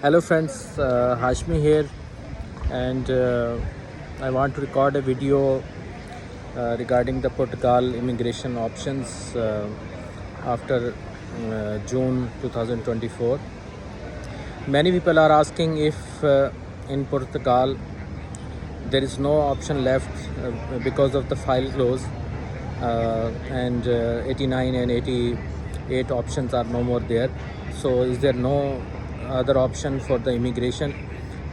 Hello friends, Hashmi here, and I want to record a video regarding the Portugal immigration options after June 2024. Many people are asking if in Portugal there is no option left because of the file close, and 89 and 88 options are no more there. So is there no other option for the immigration,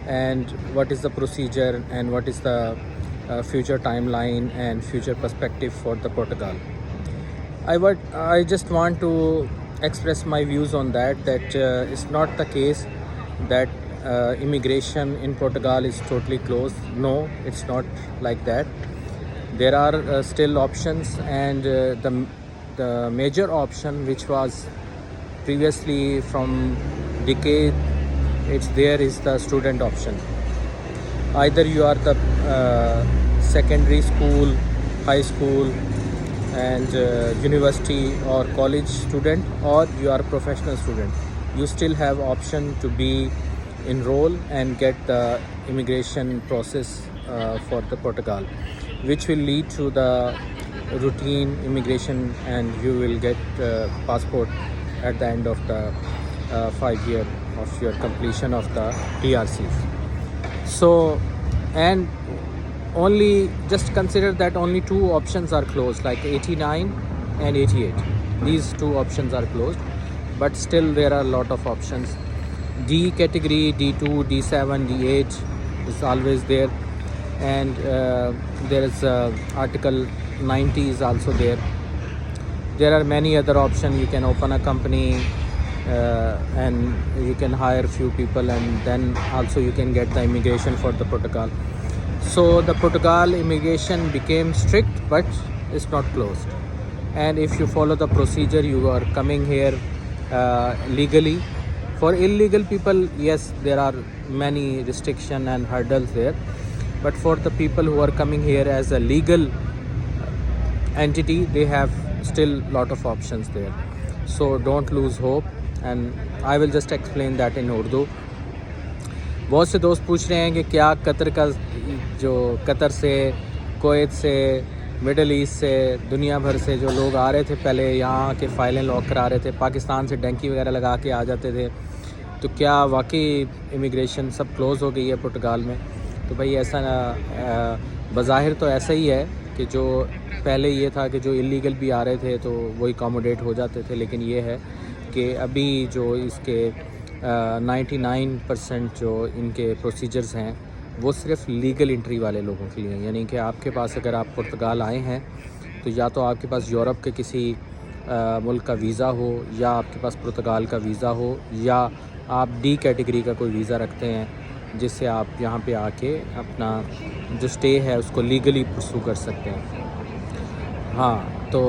and what is the procedure, and what is the future timeline and future perspective for the Portugal? I just want to express my views on that. It's not the case that immigration in Portugal is totally closed. No, it's not like that. There are still options, and the major option which was previously from decade, it's there is the student option. Either you are the secondary school, high school, and university or college student, or you are a professional student, you still have option to be enroll and get the immigration process for the Portugal, which will lead to the routine immigration, and you will get passport at the end of the 5 year of your completion of the TRCs. So, and only just consider that only two options are closed, like 89 and 88. These two options are closed, but still there are a lot of options. D category, D2, D7, D8 is always there, and there is Article 90 is also there. There are many other options. You can open a company and you can hire few people, and then also you can get the immigration for the Portugal. So the Portugal immigration became strict, but it's not closed. And if you follow the procedure, you are coming here legally. For illegal people, yes, there are many restrictions and hurdles there. But for the people who are coming here as a legal entity, they have still lot of options there. So don't lose hope, and I will just explain that in Urdu. बहुत से दोस्त पूछ रहे हैं कि क्या Qatar का जो कतर से, कुवैत से, मिडल ईस्ट से, दुनिया भर से जो लोग आ रहे थे पहले यहाँ के फ़ाइलें लॉक करा रहे थे, पाकिस्तान से डंकी वगैरह लगा के आ जाते थे, तो क्या वाकई इमिग्रेशन सब क्लोज़ हो गई है पुर्तगाल में? तो भाई ऐसा बज़ाहिर तो ऐसा ही है कि जो पहले ये था कि जो इलीगल भी आ रहे थे तो वही अकोमोडेट हो जाते थे, लेकिन ये है कि अभी जो इसके 99% जो इनके प्रोसीजर्स हैं वो सिर्फ लीगल एंट्री वाले लोगों के लिए हैं। यानी कि आपके पास अगर आप पुर्तगाल आए हैं तो या तो आपके पास यूरोप के किसी मुल्क का वीज़ा हो, या आपके पास पुर्तगाल का वीज़ा हो, या आप डी कैटेगरी का कोई वीज़ा रखते हैं जिससे आप यहाँ पे आके अपना जो स्टे है उसको लीगली परसू कर सकते हैं। हाँ, तो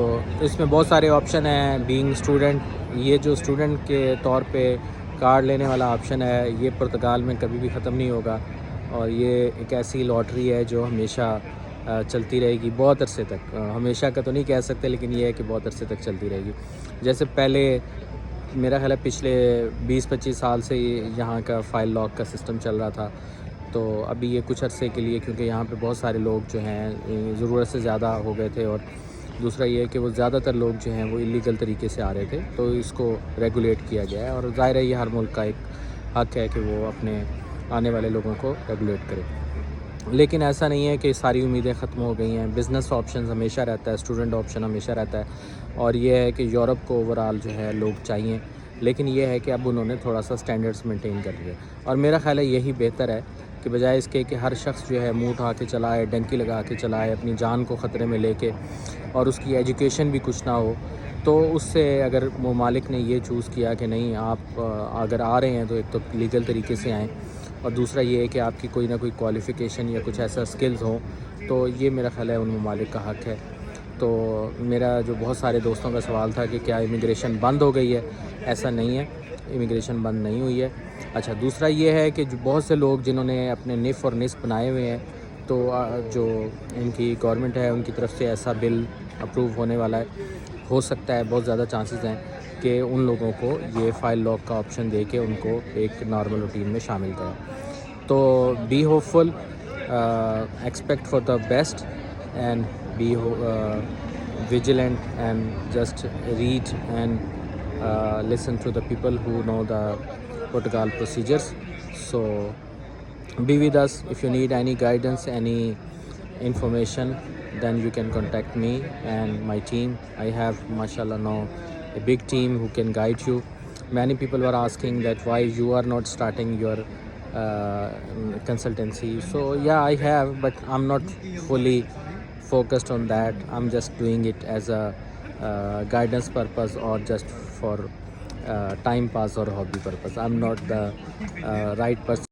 इसमें बहुत सारे ऑप्शन हैं। बीइंग स्टूडेंट, ये जो स्टूडेंट के तौर पे कार्ड लेने वाला ऑप्शन है, ये पुर्तगाल में कभी भी ख़त्म नहीं होगा, और ये एक ऐसी लॉटरी है जो हमेशा चलती रहेगी बहुत अरसे तक। हमेशा का तो नहीं कह सकते, लेकिन ये है कि बहुत अरसे तक चलती रहेगी। जैसे पहले मेरा ख्याल है पिछले 20-25 साल से यहाँ का फ़ाइल लॉक का सिस्टम चल रहा था, तो अभी ये कुछ अरसे के लिए, क्योंकि यहाँ पे बहुत सारे लोग जो हैं ज़रूरत से ज़्यादा हो गए थे, और दूसरा ये है कि वो ज़्यादातर लोग जो हैं वो इलीगल तरीके से आ रहे थे, तो इसको रेगुलेट किया गया है। और ज़ाहिर है ये हर मुल्क का एक हक़ है कि वो अपने आने वाले लोगों को रेगुलेट करे, लेकिन ऐसा नहीं है कि सारी उम्मीदें ख़त्म हो गई हैं। बिज़नेस ऑप्शन हमेशा रहता है, स्टूडेंट ऑप्शन हमेशा रहता है, और ये है कि यूरोप को ओवरऑल जो है लोग चाहिए, लेकिन ये है कि अब उन्होंने थोड़ा सा स्टैंडर्ड्स मेंटेन कर लिए, और मेरा ख़्याल है यही बेहतर है कि बजाय इसके कि हर शख्स जो है मुँह उठा के चलाए, डंकी लगा के चलाए, अपनी जान को ख़तरे में लेके, और उसकी एजुकेशन भी कुछ ना हो, तो उससे अगर ममालिक ने ये चूज़ किया कि नहीं, आप अगर आ रहे हैं तो एक तो लीगल तरीके से आएँ, और दूसरा ये है कि आपकी कोई ना कोई क्वालिफ़िकेशन या कुछ ऐसा स्किल्स हो, तो ये मेरा ख़्याल है उन ममालिक का हक़ है। तो मेरा जो बहुत सारे दोस्तों का सवाल था कि क्या इमिग्रेशन बंद हो गई है, ऐसा नहीं है, इमिग्रेशन बंद नहीं हुई है। अच्छा, दूसरा ये है कि जो बहुत से लोग जिन्होंने अपने निफ़ और निस्प बनाए हुए हैं, तो जो इनकी गवर्नमेंट है उनकी तरफ से ऐसा बिल अप्रूव होने वाला है, हो सकता है, बहुत ज़्यादा चांसेस हैं کہ ان لوگوں کو یہ فائل لاک کا آپشن دے کے ان کو ایک نارمل روٹین میں شامل کریں. تو be hopeful, expect for the best and be vigilant and just read and listen to the people who know the protocol procedures. So be with us. If you need any guidance, any information, then you can contact me and my team. I have, mashallah, now a big team who can guide you. Many people were asking that why you are not starting your consultancy. So yeah, I have, but I'm not fully focused on that. I'm just doing it as a guidance purpose or just for time pass or hobby purpose. I'm not the right person